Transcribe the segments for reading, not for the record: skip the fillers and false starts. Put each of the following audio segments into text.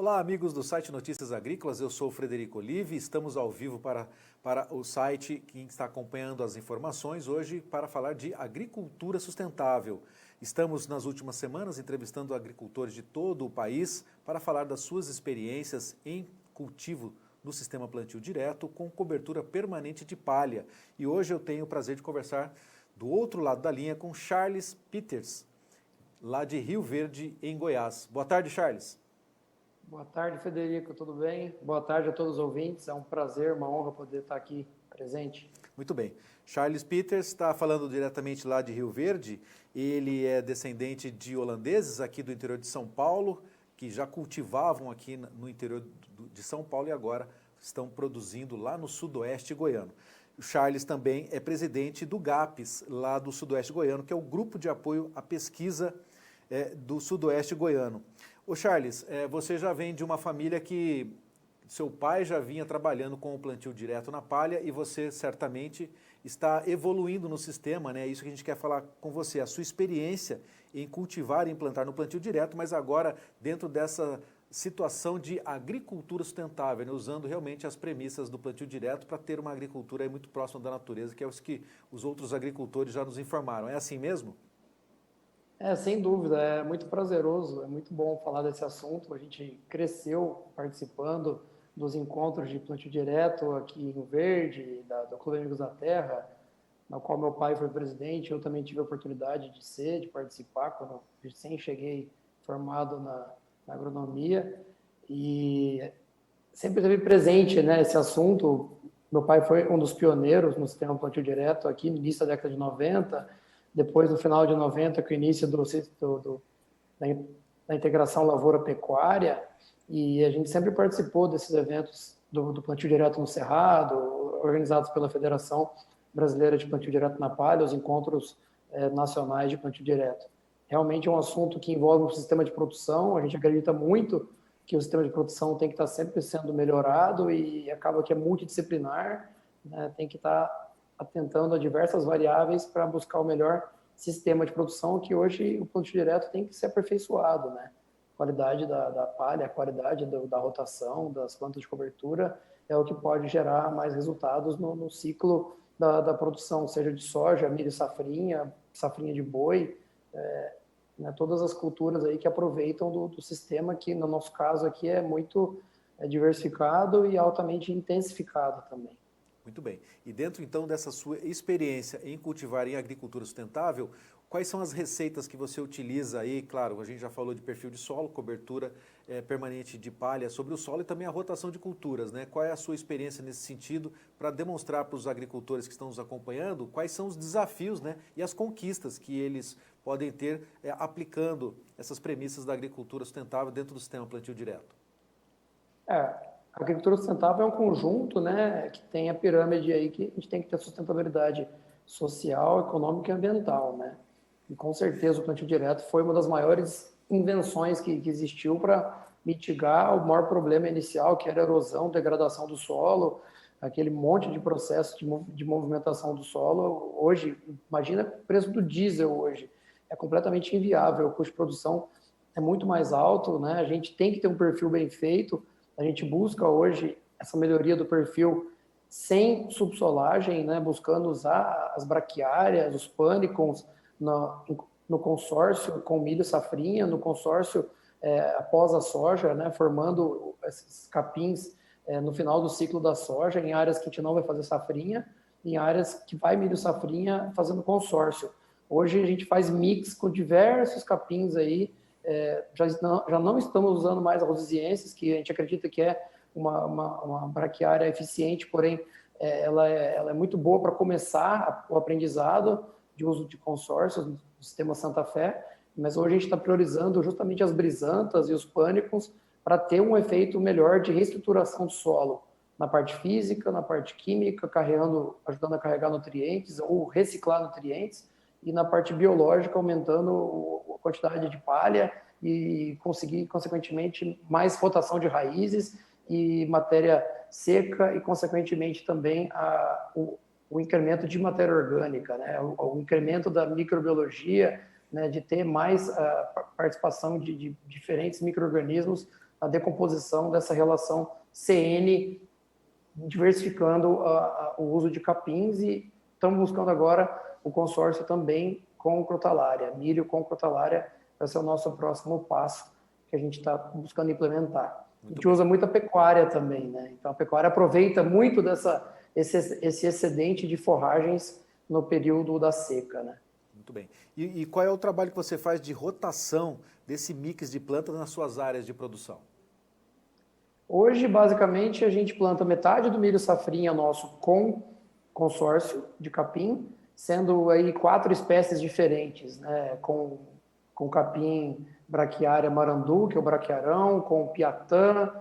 Olá, amigos do site Notícias Agrícolas, eu sou o Frederico Olive, estamos ao vivo para o site, quem está acompanhando as informações hoje para falar de agricultura sustentável. Estamos nas últimas semanas entrevistando agricultores de todo o país para falar das suas experiências em cultivo no sistema plantio direto com cobertura permanente de palha. E hoje eu tenho o prazer de conversar do outro lado da linha com Charles Peters, lá de Rio Verde, em Goiás. Boa tarde, Charles. Boa tarde, Frederico, tudo bem? Boa tarde a todos os ouvintes, é um prazer, uma honra poder estar aqui presente. Muito bem. Charles Peters está falando diretamente lá de Rio Verde, ele é descendente de holandeses aqui do interior de São Paulo, que já cultivavam aqui no interior de São Paulo e agora estão produzindo lá no sudoeste goiano. O Charles também é presidente do GAPES, lá do sudoeste goiano, que é o Grupo de Apoio à Pesquisa do sudoeste goiano. Ô Charles, você já vem de uma família que seu pai já vinha trabalhando com o plantio direto na palha e você certamente está evoluindo no sistema, né? É isso que a gente quer falar com você, a sua experiência em cultivar e implantar no plantio direto, mas agora dentro dessa situação de agricultura sustentável, né? Usando realmente as premissas do plantio direto para ter uma agricultura muito próxima da natureza, que é o que os outros agricultores já nos informaram. É assim mesmo? Sem dúvida, é muito prazeroso, é muito bom falar desse assunto. A gente cresceu participando dos encontros de plantio direto aqui em Rio Verde, do Clube Amigos da Terra, na qual meu pai foi presidente. Eu também tive a oportunidade de participar, quando recém cheguei formado na agronomia, e sempre teve presente, né, esse assunto. Meu pai foi um dos pioneiros no sistema plantio direto aqui no início da década de 90, depois no final de 90, com o início da integração lavoura-pecuária, e a gente sempre participou desses eventos do plantio direto no Cerrado, organizados pela Federação Brasileira de Plantio Direto na Palha, os encontros nacionais de plantio direto. Realmente é um assunto que envolve o sistema de produção, a gente acredita muito que o sistema de produção tem que estar sempre sendo melhorado e acaba que é multidisciplinar, né? Tem que estar atentando a diversas variáveis para buscar o melhor sistema de produção, que hoje o plantio direto tem que ser aperfeiçoado, né? A qualidade da palha, a qualidade da rotação, das plantas de cobertura é o que pode gerar mais resultados no ciclo da produção, seja de soja, milho, safrinha de boi, né, todas as culturas aí que aproveitam do sistema, que no nosso caso aqui é muito diversificado e altamente intensificado também. Muito bem. E dentro, então, dessa sua experiência em cultivar em agricultura sustentável, quais são as receitas que você utiliza aí? Claro, a gente já falou de perfil de solo, cobertura permanente de palha sobre o solo e também a rotação de culturas, né? Qual é a sua experiência nesse sentido para demonstrar para os agricultores que estão nos acompanhando quais são os desafios, né, e as conquistas que eles podem ter aplicando essas premissas da agricultura sustentável dentro do sistema plantio direto? A agricultura sustentável é um conjunto, né, que tem a pirâmide aí, que a gente tem que ter sustentabilidade social, econômica e ambiental, né? E com certeza o plantio direto foi uma das maiores invenções que existiu para mitigar o maior problema inicial, que era a erosão, degradação do solo, aquele monte de processo de movimentação do solo. Hoje, imagina o preço do diesel hoje, é completamente inviável, o custo de produção é muito mais alto, né? A gente tem que ter um perfil bem feito. A gente busca hoje essa melhoria do perfil sem subsolagem, né, buscando usar as braquiárias, os pânicons no consórcio com milho safrinha, no consórcio após a soja, né, formando esses capins no final do ciclo da soja, em áreas que a gente não vai fazer safrinha, em áreas que vai milho safrinha fazendo consórcio. Hoje a gente faz mix com diversos capins aí. Já não estamos usando mais a rosienses, que a gente acredita que é uma braquiária eficiente, porém ela é muito boa para começar o aprendizado de uso de consórcios no sistema Santa Fé, mas hoje a gente está priorizando justamente as brisantas e os pânicos para ter um efeito melhor de reestruturação do solo, na parte física, na parte química, ajudando a carregar nutrientes ou reciclar nutrientes, e na parte biológica, aumentando a quantidade de palha e conseguir, consequentemente, mais rotação de raízes e matéria seca e, consequentemente, também o incremento de matéria orgânica, né? O incremento da microbiologia, né? De ter mais participação de diferentes micro-organismos a decomposição dessa relação CN, diversificando o uso de capins, e estamos buscando agora o consórcio também com crotalária. Milho com crotalária vai ser o nosso próximo passo que a gente está buscando implementar. A gente usa muita pecuária também, né? Então a pecuária aproveita muito esse excedente de forragens no período da seca, né? Muito bem. E qual é o trabalho que você faz de rotação desse mix de plantas nas suas áreas de produção? Hoje, basicamente, a gente planta metade do milho safrinha nosso com consórcio de capim, sendo aí 4 espécies diferentes, né? Com capim braquiária marandu, que é o braquiarão, com piatã,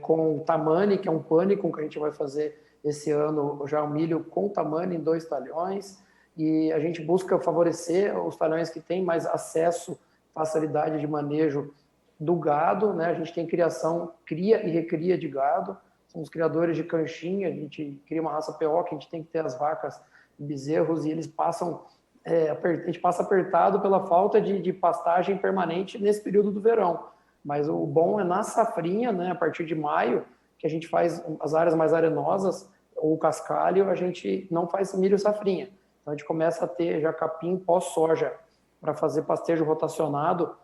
com tamane, que é um pânico que a gente vai fazer esse ano, já o milho com tamane em 2 talhões, e a gente busca favorecer os talhões que têm mais acesso, facilidade de manejo do gado, né? A gente tem criação, cria e recria de gado, somos criadores de canchinha, a gente cria uma raça PO, que a gente tem que ter as vacas e bezerros, e eles passam, a gente passa apertado pela falta de pastagem permanente nesse período do verão. Mas o bom é na safrinha, né? A partir de maio, que a gente faz as áreas mais arenosas, ou cascalho, a gente não faz milho safrinha. Então a gente começa a ter já capim pós-soja para fazer pastejo rotacionado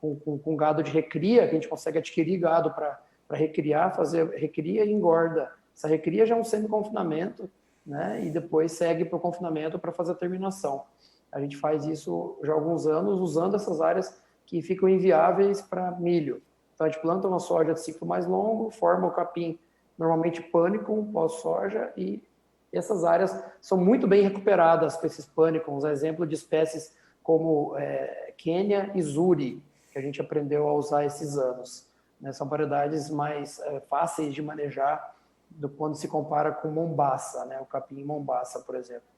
com gado de recria, que a gente consegue adquirir gado para recriar, fazer recria e engorda. Essa recria já é um semi-confinamento, né? E depois segue para o confinamento para fazer a terminação. A gente faz isso já há alguns anos, usando essas áreas que ficam inviáveis para milho. Então a gente planta uma soja de ciclo mais longo, forma o capim normalmente pânico, pós-soja, e essas áreas são muito bem recuperadas com esses pânicos, exemplo de espécies como Quênia e Zuri, que a gente aprendeu a usar esses anos, né? São variedades mais fáceis de manejar quando se compara com Mombaça, né? O capim Mombaça, por exemplo.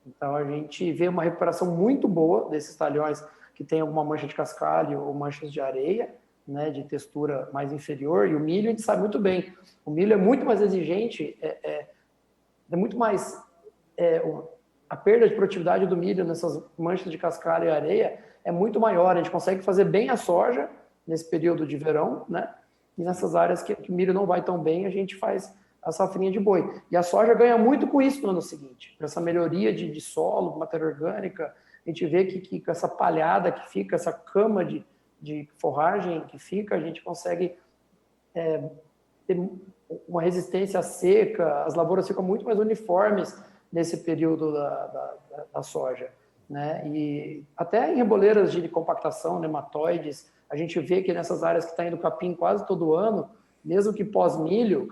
Então a gente vê uma recuperação muito boa desses talhões que tem alguma mancha de cascalho ou manchas de areia, né, de textura mais inferior, e o milho a gente sabe muito bem, o milho é muito mais exigente, é muito mais a perda de produtividade do milho nessas manchas de cascalho e areia é muito maior, a gente consegue fazer bem a soja nesse período de verão, né, e nessas áreas que o milho não vai tão bem, a gente faz a safrinha de boi. E a soja ganha muito com isso no ano seguinte, com essa melhoria de solo, matéria orgânica. A gente vê que com essa palhada que fica, essa cama de forragem que fica, a gente consegue ter uma resistência à seca, as lavouras ficam muito mais uniformes nesse período da soja, né? E até em reboleiras de compactação, nematóides, a gente vê que nessas áreas que está indo capim quase todo ano, mesmo que pós-milho,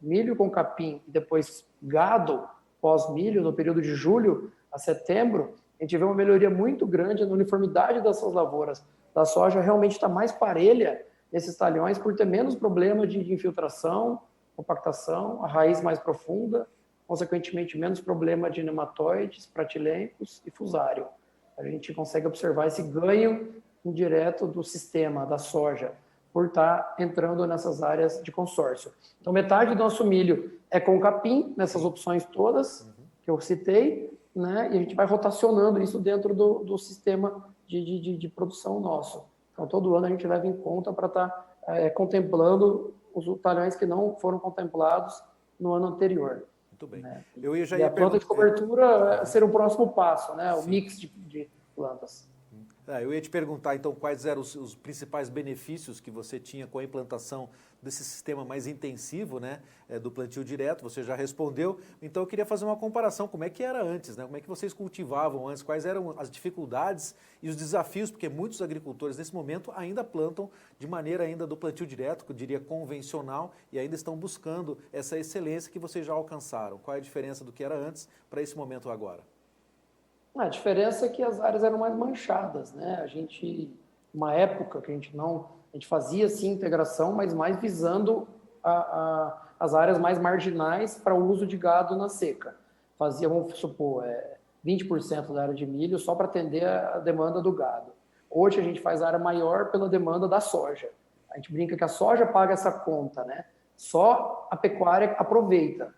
milho com capim e depois gado pós-milho, no período de julho a setembro, a gente vê uma melhoria muito grande na uniformidade dessas lavouras. Da soja realmente está mais parelha nesses talhões por ter menos problema de infiltração, compactação, a raiz mais profunda, consequentemente menos problema de nematóides, pratilencos e fusário. A gente consegue observar esse ganho indireto do sistema da soja por estar entrando nessas áreas de consórcio. Então, metade do nosso milho é com capim, nessas opções todas que eu citei, né? E a gente vai rotacionando isso dentro do sistema de produção nosso. Então, todo ano a gente leva em conta para estar contemplando os talhões que não foram contemplados no ano anterior. Muito bem. Né? Já e ia a planta de cobertura ser o próximo passo, né? O mix de plantas. Eu ia te perguntar, então, quais eram os principais benefícios que você tinha com a implantação desse sistema mais intensivo, né, do plantio direto. Você já respondeu. Então, eu queria fazer uma comparação. Como é que era antes, né? Como é que vocês cultivavam antes? Quais eram as dificuldades e os desafios? Porque muitos agricultores, nesse momento, ainda plantam de maneira ainda do plantio direto, que eu diria convencional, e ainda estão buscando essa excelência que vocês já alcançaram. Qual é a diferença do que era antes para esse momento agora? A diferença é que as áreas eram mais manchadas, né? Uma época que a gente fazia sim integração, mas mais visando as áreas mais marginais para o uso de gado na seca. Fazia, vamos supor, 20% da área de milho só para atender a demanda do gado. Hoje a gente faz área maior pela demanda da soja. A gente brinca que a soja paga essa conta, né? Só a pecuária aproveita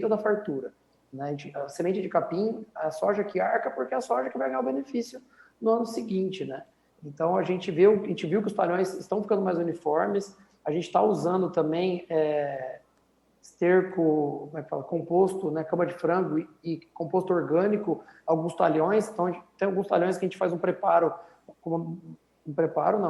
da fartura. Né? A semente de capim, a soja que arca, porque é a soja que vai ganhar o benefício no ano seguinte, né? Então, a gente viu que os talhões estão ficando mais uniformes, a gente está usando também esterco, como é que fala, composto, né, cama de frango e composto orgânico, alguns talhões. Então, tem alguns talhões que a gente faz um preparo,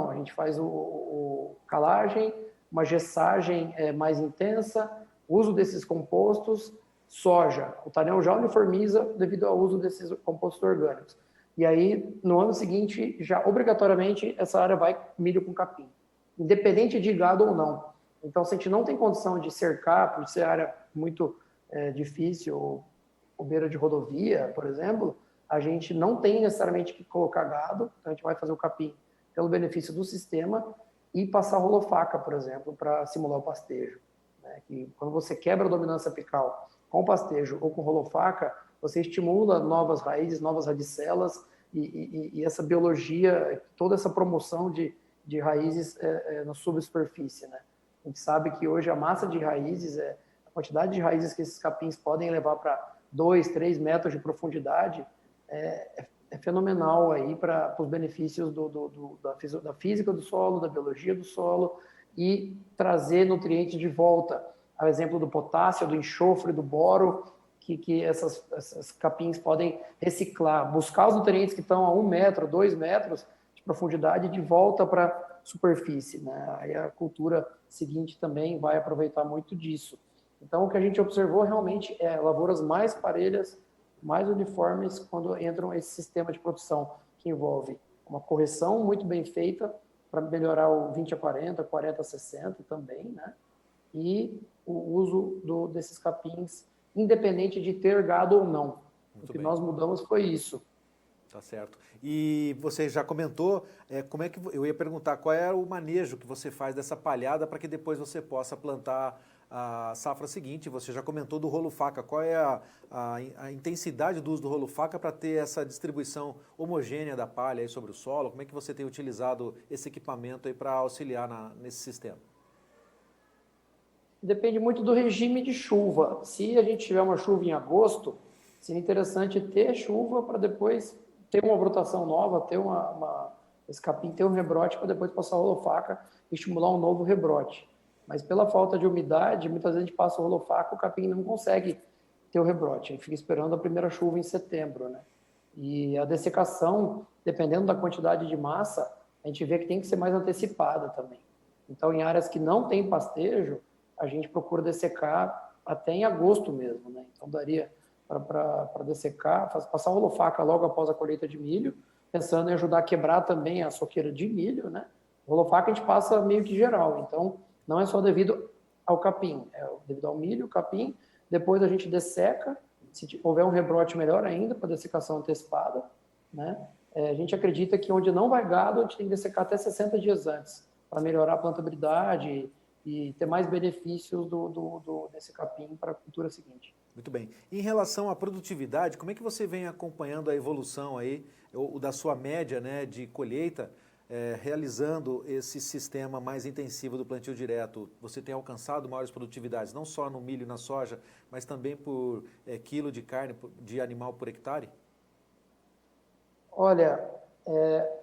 a gente faz o calagem, uma gessagem mais intensa, uso desses compostos, soja. O talhão já uniformiza devido ao uso desses compostos orgânicos. E aí, no ano seguinte, já obrigatoriamente, essa área vai milho com capim, independente de gado ou não. Então, se a gente não tem condição de cercar, por ser área muito difícil, ou beira de rodovia, por exemplo, a gente não tem necessariamente que colocar gado, então a gente vai fazer o capim pelo benefício do sistema e passar rolofaca, por exemplo, para simular o pastejo. Né? Que quando você quebra a dominância apical com pastejo ou com rolofaca, você estimula novas raízes, novas radicelas e essa biologia, toda essa promoção de raízes na subsuperfície, né? A gente sabe que hoje a massa de raízes, a quantidade de raízes que esses capins podem levar para 2, 3 metros de profundidade é fenomenal aí para os benefícios da física do solo, da biologia do solo e trazer nutrientes de volta. A exemplo do potássio, do enxofre, do boro, que essas capins podem reciclar, buscar os nutrientes que estão a 1 metro, 2 metros de profundidade de volta para a superfície, né? Aí a cultura seguinte também vai aproveitar muito disso. Então, o que a gente observou realmente é lavouras mais parelhas, mais uniformes quando entram esse sistema de produção, que envolve uma correção muito bem feita para melhorar o 20/40, 40/60 também, né? E o uso desses capins, independente de ter gado ou não. Muito O que bem. nós mudamos foi isso. Tá certo. E você já comentou, como é que eu ia perguntar qual é o manejo que você faz dessa palhada para que depois você possa plantar a safra seguinte. Você já comentou do rolo faca. Qual é a intensidade do uso do rolo faca para ter essa distribuição homogênea da palha aí sobre o solo? Como é que você tem utilizado esse equipamento aí para auxiliar nesse sistema? Depende muito do regime de chuva. Se a gente tiver uma chuva em agosto, seria interessante ter chuva para depois ter uma brotação nova, ter esse capim ter um rebrote para depois passar a rolofaca e estimular um novo rebrote. Mas pela falta de umidade, muitas vezes a gente passa o rolofaca, o capim não consegue ter o rebrote. A gente fica esperando a primeira chuva em setembro, né? E a dessecação, dependendo da quantidade de massa, a gente vê que tem que ser mais antecipada também. Então, em áreas que não tem pastejo, a gente procura dessecar até em agosto mesmo, né? Então, daria para dessecar, passar rolofaca logo após a colheita de milho, pensando em ajudar a quebrar também a soqueira de milho, né? Rolofaca a gente passa meio que geral, então não é só devido ao capim, é devido ao milho, capim, depois a gente desseca, se houver um rebrote melhor ainda, para dessecação antecipada, né? A gente acredita que onde não vai gado, a gente tem que dessecar até 60 dias antes, para melhorar a plantabilidade e ter mais benefícios desse capim para a cultura seguinte. Muito bem. Em relação à produtividade, como é que você vem acompanhando a evolução aí, da sua média, né, de colheita, realizando esse sistema mais intensivo do plantio direto? Você tem alcançado maiores produtividades, não só no milho e na soja, mas também por quilo de carne de animal por hectare? Olha,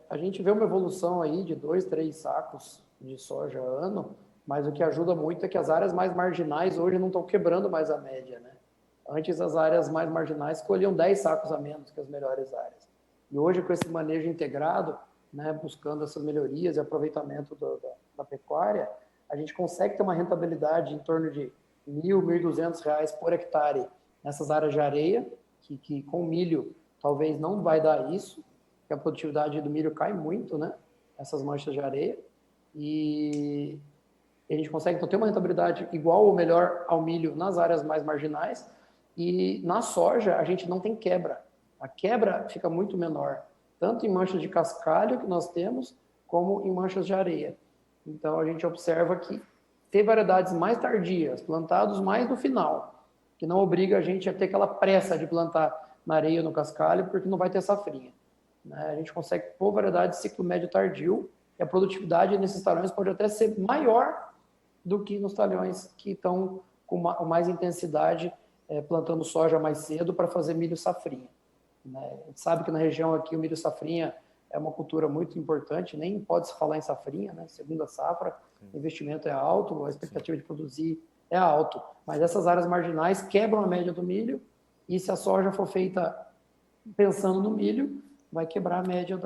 a gente vê uma evolução aí de 2, 3 sacos de soja ano, mas o que ajuda muito é que as áreas mais marginais hoje não estão quebrando mais a média, né? Antes as áreas mais marginais colhiam 10 sacos a menos que as melhores áreas. E hoje com esse manejo integrado, né, buscando essas melhorias e aproveitamento da pecuária, a gente consegue ter uma rentabilidade em torno de R$ 1.200 por hectare nessas áreas de areia, que com milho talvez não vai dar isso, porque a produtividade do milho cai muito, né? Essas manchas de areia. E a gente consegue então ter uma rentabilidade igual ou melhor ao milho nas áreas mais marginais. E na soja a gente não tem quebra. A quebra fica muito menor, tanto em manchas de cascalho que nós temos, como em manchas de areia. Então a gente observa que ter variedades mais tardias, plantados mais no final, que não obriga a gente a ter aquela pressa de plantar na areia ou no cascalho, porque não vai ter safrinha. A gente consegue pôr variedade de ciclo médio tardio, e a produtividade nesses talhões pode até ser maior do que nos talhões que estão com mais intensidade, plantando soja mais cedo para fazer milho safrinha. A gente sabe que na região aqui o milho safrinha é uma cultura muito importante, nem pode se falar em safrinha, né? Segunda safra, o investimento é alto, a expectativa de produzir é alto, mas essas áreas marginais quebram a média do milho, e se a soja for feita pensando no milho, vai quebrar a média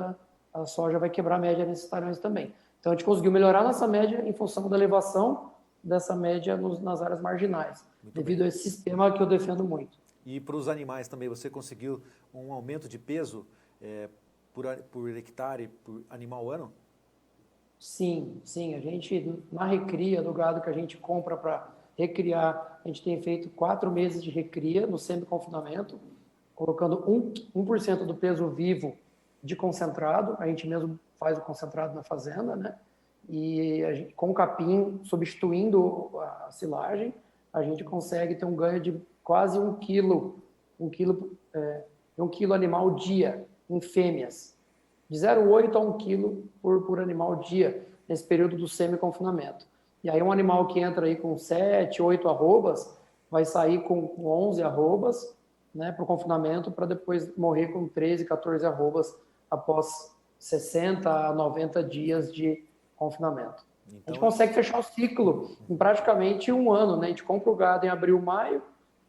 a soja vai quebrar a média nesses talhões também. Então a gente conseguiu melhorar nossa média em função da elevação dessa média nas áreas marginais, devido a esse sistema que eu defendo muito. E para os animais também, você conseguiu um aumento de peso por hectare, por animal ano? Sim, sim. A gente, na recria do gado que a gente compra para recriar, a gente tem feito 4 meses de recria no semi-confinamento, colocando 1% do peso vivo de concentrado. A gente mesmo faz o concentrado na fazenda, né? E a gente, com o capim substituindo a silagem, a gente consegue ter um ganho de quase 1 quilo animal dia em fêmeas, de 0,8 a 1 quilo por animal dia, nesse período do semi-confinamento. E aí um animal que entra aí com 7, 8 arrobas, vai sair com 11 arrobas, né, para o confinamento, para depois morrer com 13, 14 arrobas após 60 a 90 dias de confinamento. Então, a gente consegue fechar o ciclo em praticamente um ano, né? A gente compra o gado em abril, maio,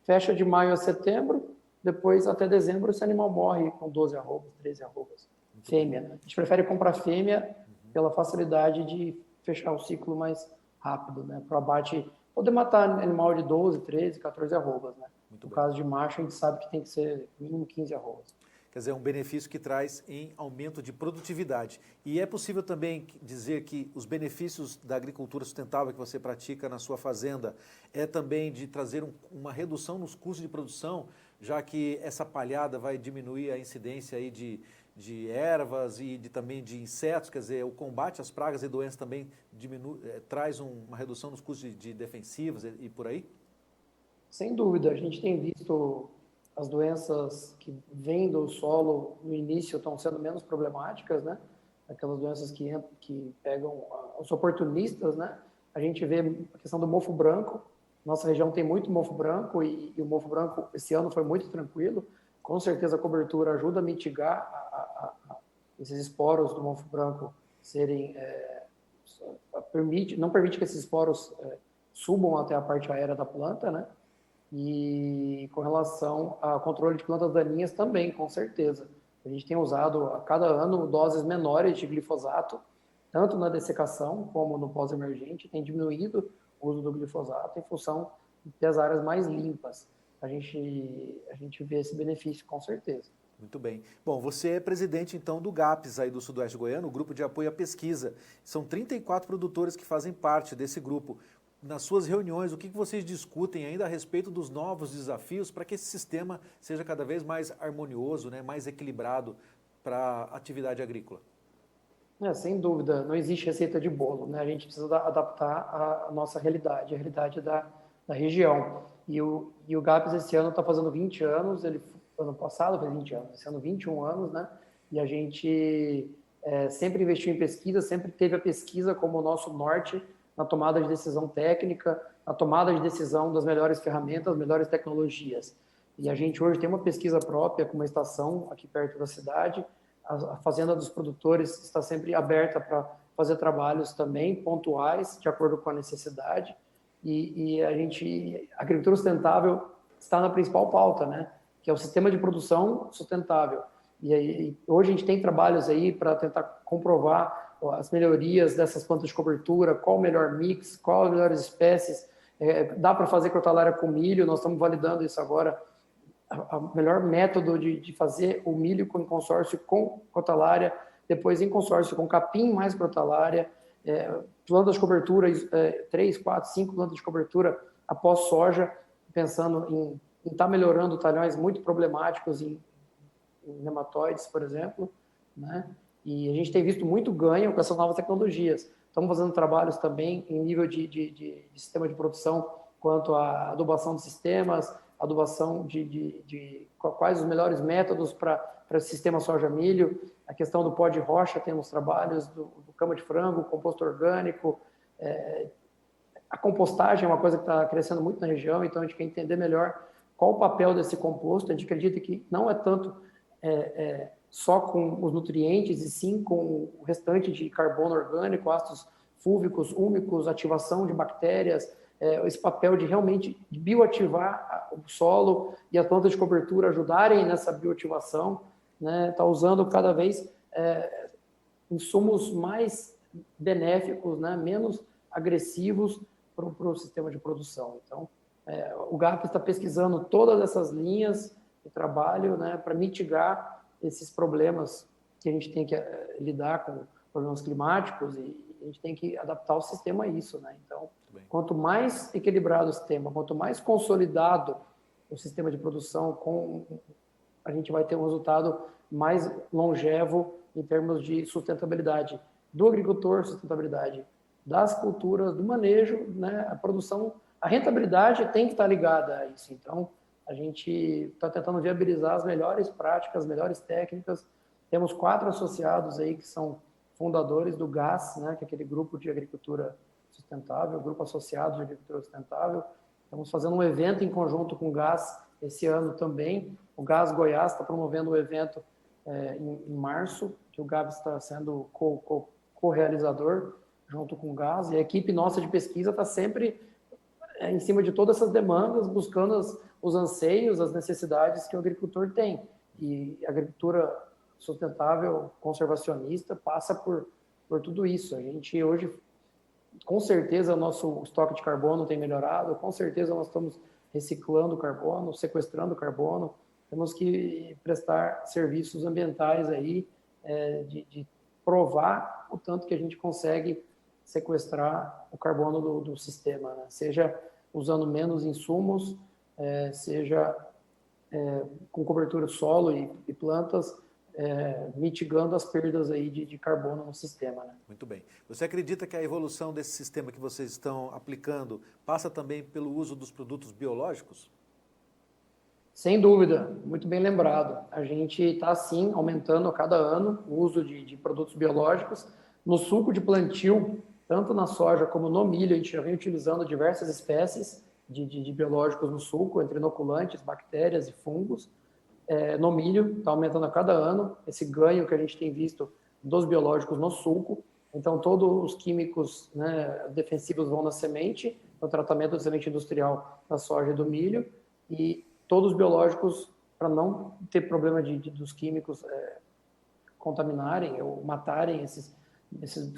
fecha de maio a setembro, depois até dezembro esse animal morre com 12 arrobas, 13 arrobas. Fêmea. A gente prefere comprar fêmea pela facilidade de fechar o ciclo mais rápido, né? Para o abate, poder matar animal de 12, 13, 14 arrobas, né? No caso de macho, a gente sabe que tem que ser mínimo 15 arrobas. Quer dizer, um benefício que traz em aumento de produtividade. E é possível também dizer que os benefícios da agricultura sustentável que você pratica na sua fazenda é também de trazer uma redução nos custos de produção, já que essa palhada vai diminuir a incidência aí de ervas e também de insetos, quer dizer, o combate às pragas e doenças também traz uma redução nos custos de defensivos e por aí? Sem dúvida, a gente tem visto as doenças que vêm do solo no início estão sendo menos problemáticas, né? Aquelas doenças que pegam os oportunistas, né? A gente vê a questão do mofo branco. Nossa região tem muito mofo branco e o mofo branco esse ano foi muito tranquilo. Com certeza a cobertura ajuda a mitigar esses esporos do mofo branco serem não permite que esses esporos subam até a parte aérea da planta, né? E com relação ao controle de plantas daninhas também, com certeza. A gente tem usado a cada ano doses menores de glifosato, tanto na dessecação como no pós-emergente, tem diminuído o uso do glifosato em função de ter as áreas mais limpas. A gente vê esse benefício, com certeza. Muito bem. Bom, você é presidente, então, do GAPS, aí do Sudoeste Goiano, o Grupo de Apoio à Pesquisa. São 34 produtores que fazem parte desse grupo. Nas suas reuniões, o que vocês discutem ainda a respeito dos novos desafios para que esse sistema seja cada vez mais harmonioso, né, mais equilibrado para a atividade agrícola? Sem dúvida, não existe receita de bolo, né? A gente precisa adaptar a nossa realidade, a realidade da região. E o GAPS esse ano está fazendo 20 anos, ano passado fez 20 anos, esse ano 21 anos, né? E a gente sempre investiu em pesquisa, sempre teve a pesquisa como o nosso norte na tomada de decisão técnica, na tomada de decisão das melhores ferramentas, melhores tecnologias. E a gente hoje tem uma pesquisa própria com uma estação aqui perto da cidade. A Fazenda dos Produtores está sempre aberta para fazer trabalhos também pontuais, de acordo com a necessidade. E a agricultura sustentável está na principal pauta, né? Que é o sistema de produção sustentável. E aí, hoje a gente tem trabalhos aí para tentar comprovar as melhorias dessas plantas de cobertura, qual o melhor mix, qual as melhores espécies. Dá para fazer crotalária com milho, nós estamos validando isso agora. O melhor método de fazer o milho em consórcio com crotalária, depois em consórcio com capim mais crotalária, plantas de cobertura, 3, 4, 5 plantas de cobertura após soja, pensando em estar melhorando talhões muito problemáticos em nematóides, por exemplo, né? E a gente tem visto muito ganho com essas novas tecnologias. Estamos fazendo trabalhos também em nível de sistema de produção, quanto à adubação de sistemas, adubação de quais os melhores métodos para o sistema soja-milho, a questão do pó de rocha, temos trabalhos do cama de frango, composto orgânico, a compostagem é uma coisa que está crescendo muito na região, então a gente quer entender melhor qual o papel desse composto. A gente acredita que não é tanto só com os nutrientes, e sim com o restante de carbono orgânico, ácidos fúlvicos, úmicos, ativação de bactérias, esse papel de realmente bioativar o solo e as plantas de cobertura ajudarem nessa bioativação, né? Tá usando cada vez insumos mais benéficos, né? Menos agressivos para o sistema de produção. Então, o GAP está pesquisando todas essas linhas de trabalho, né, para mitigar esses problemas que a gente tem que lidar com problemas climáticos, e a gente tem que adaptar o sistema a isso, né? Então, quanto mais equilibrado o sistema, quanto mais consolidado o sistema de produção, a gente vai ter um resultado mais longevo em termos de sustentabilidade do agricultor, sustentabilidade das culturas, do manejo, né? A produção, a rentabilidade tem que estar ligada a isso. Então, a gente está tentando viabilizar as melhores práticas, as melhores técnicas. Temos 4 associados aí que são fundadores do GAS, né, que é aquele grupo de agricultura sustentável, grupo associado de agricultura sustentável. Estamos fazendo um evento em conjunto com o GAS esse ano também. O GAS Goiás está promovendo um evento em março, que o GAS está sendo co-realizador junto com o GAS, e a equipe nossa de pesquisa está sempre em cima de todas essas demandas, buscando os anseios, as necessidades que o agricultor tem. E a agricultura sustentável, conservacionista, passa por tudo isso. A gente hoje, com certeza, o nosso estoque de carbono tem melhorado, com certeza nós estamos reciclando carbono, sequestrando carbono, temos que prestar serviços ambientais aí, de provar o tanto que a gente consegue sequestrar o carbono do sistema, né? Seja usando menos insumos, seja com cobertura de solo e plantas, mitigando as perdas aí de carbono no sistema, né? Muito bem. Você acredita que a evolução desse sistema que vocês estão aplicando passa também pelo uso dos produtos biológicos? Sem dúvida, muito bem lembrado. A gente está, sim, aumentando a cada ano o uso de produtos biológicos. No suco de plantio, tanto na soja como no milho, a gente já vem utilizando diversas espécies de biológicos no suco, entre inoculantes, bactérias e fungos. No milho, está aumentando a cada ano esse ganho que a gente tem visto dos biológicos no suco. Então, todos os químicos, né, defensivos vão na semente, no tratamento da semente industrial da soja e do milho, e todos os biológicos, para não ter problema dos químicos contaminarem ou matarem esses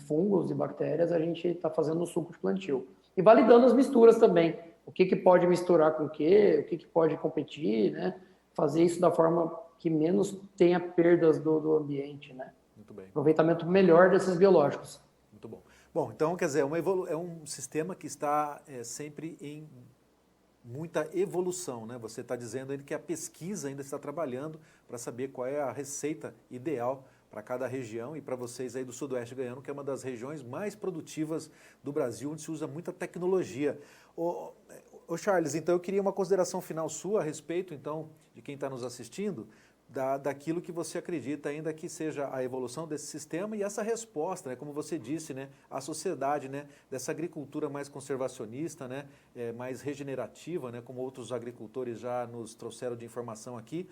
fungos e bactérias, a gente está fazendo no suco de plantio. E validando as misturas também. O que pode misturar com o que pode competir, né? Fazer isso da forma que menos tenha perdas do ambiente, né? Muito bem. Aproveitamento melhor desses biológicos. Muito bom. Bom, então, quer dizer, é um sistema que está sempre em muita evolução, né? Você está dizendo ainda que a pesquisa ainda está trabalhando para saber qual é a receita ideal para cada região, e para vocês aí do Sudoeste Goiano, que é uma das regiões mais produtivas do Brasil, onde se usa muita tecnologia. Ô Charles, então eu queria uma consideração final sua a respeito, então, de quem está nos assistindo, daquilo que você acredita ainda que seja a evolução desse sistema e essa resposta, né, como você disse, né, à sociedade, né, dessa agricultura mais conservacionista, né, mais regenerativa, né, como outros agricultores já nos trouxeram de informação aqui,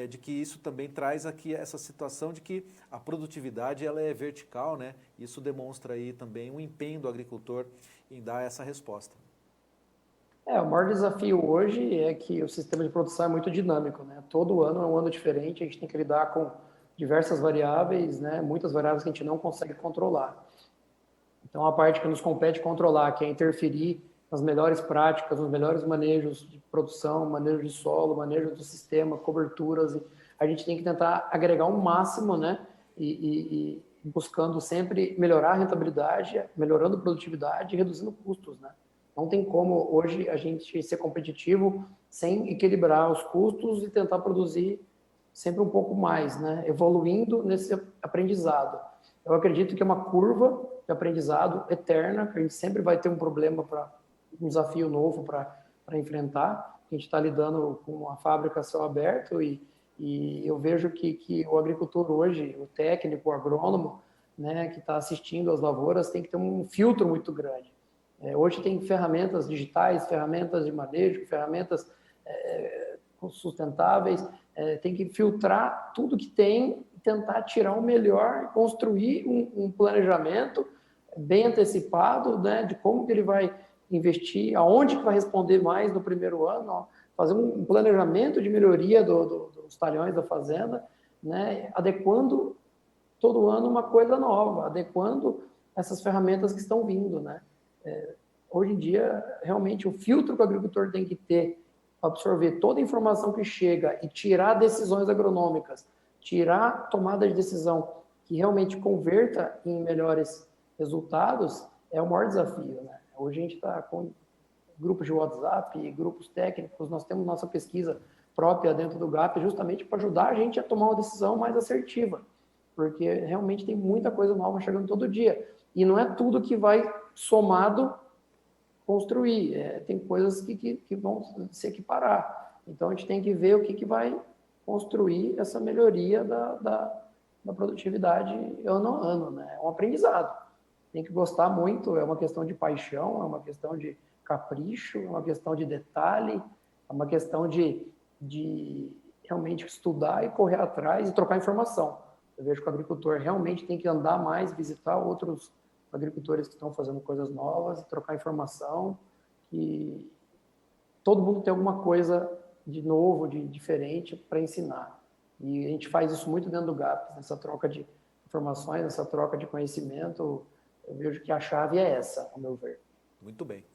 de que isso também traz aqui essa situação de que a produtividade ela é vertical, né, isso demonstra aí também um empenho do agricultor em dar essa resposta. O maior desafio hoje é que o sistema de produção é muito dinâmico, né? Todo ano é um ano diferente, a gente tem que lidar com diversas variáveis, né? Muitas variáveis que a gente não consegue controlar. Então, a parte que nos compete controlar, que é interferir nas melhores práticas, nos melhores manejos de produção, manejo de solo, manejo do sistema, coberturas, a gente tem que tentar agregar um máximo, né? E buscando sempre melhorar a rentabilidade, melhorando a produtividade e reduzindo custos, né? Não tem como hoje a gente ser competitivo sem equilibrar os custos e tentar produzir sempre um pouco mais, né? Evoluindo nesse aprendizado. Eu acredito que é uma curva de aprendizado eterna, que a gente sempre vai ter um problema, um desafio novo para enfrentar. A gente está lidando com uma fábrica a céu aberto e eu vejo que o agricultor hoje, o técnico, o agrônomo, né, que está assistindo às lavouras, tem que ter um filtro muito grande. Hoje tem ferramentas digitais, ferramentas de manejo, ferramentas sustentáveis, tem que filtrar tudo que tem tentar tirar o melhor, construir um planejamento bem antecipado, né, de como que ele vai investir, aonde que vai responder mais no primeiro ano, ó, fazer um planejamento de melhoria dos talhões da fazenda, né, adequando todo ano uma coisa nova, adequando essas ferramentas que estão vindo, né. Hoje em dia, realmente, o filtro que o agricultor tem que ter para absorver toda a informação que chega e tirar decisões agronômicas, tirar tomada de decisão que realmente converta em melhores resultados, é o maior desafio, né? Hoje a gente está com grupos de WhatsApp, grupos técnicos, nós temos nossa pesquisa própria dentro do GAP justamente para ajudar a gente a tomar uma decisão mais assertiva, porque realmente tem muita coisa nova chegando todo dia. E não é tudo que vai somado construir, tem coisas que vão se equiparar. Então, a gente tem que ver o que vai construir essa melhoria da produtividade ano a ano, né? É um aprendizado. Tem que gostar muito, é uma questão de paixão, é uma questão de capricho, é uma questão de detalhe, é uma questão de realmente estudar e correr atrás e trocar informação. Eu vejo que o agricultor realmente tem que andar mais, visitar outros agricultores que estão fazendo coisas novas, trocar informação, que todo mundo tem alguma coisa de novo, de diferente para ensinar. E a gente faz isso muito dentro do GAP, nessa troca de informações, nessa troca de conhecimento. Eu vejo que a chave é essa, ao meu ver. Muito bem.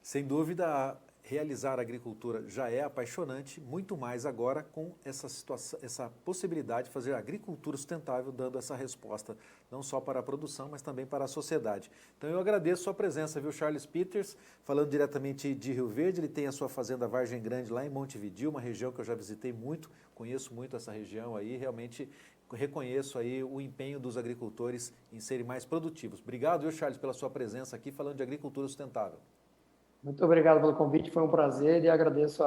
Sem dúvida, realizar a agricultura já é apaixonante, muito mais agora com essa situação, essa possibilidade de fazer agricultura sustentável, dando essa resposta não só para a produção, mas também para a sociedade. Então eu agradeço a sua presença, viu, Charles Peters, falando diretamente de Rio Verde. Ele tem a sua fazenda Vargem Grande lá em Montevidéu, uma região que eu já visitei muito, conheço muito essa região aí, realmente reconheço aí o empenho dos agricultores em serem mais produtivos. Obrigado, viu, Charles, pela sua presença aqui falando de agricultura sustentável. Muito obrigado pelo convite, foi um prazer e agradeço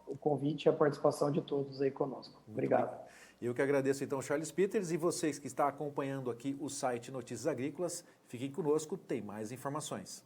o convite e a participação de todos aí conosco. Obrigado. Eu que agradeço então Charles Peters e vocês que estão acompanhando aqui o site Notícias Agrícolas, fiquem conosco, tem mais informações.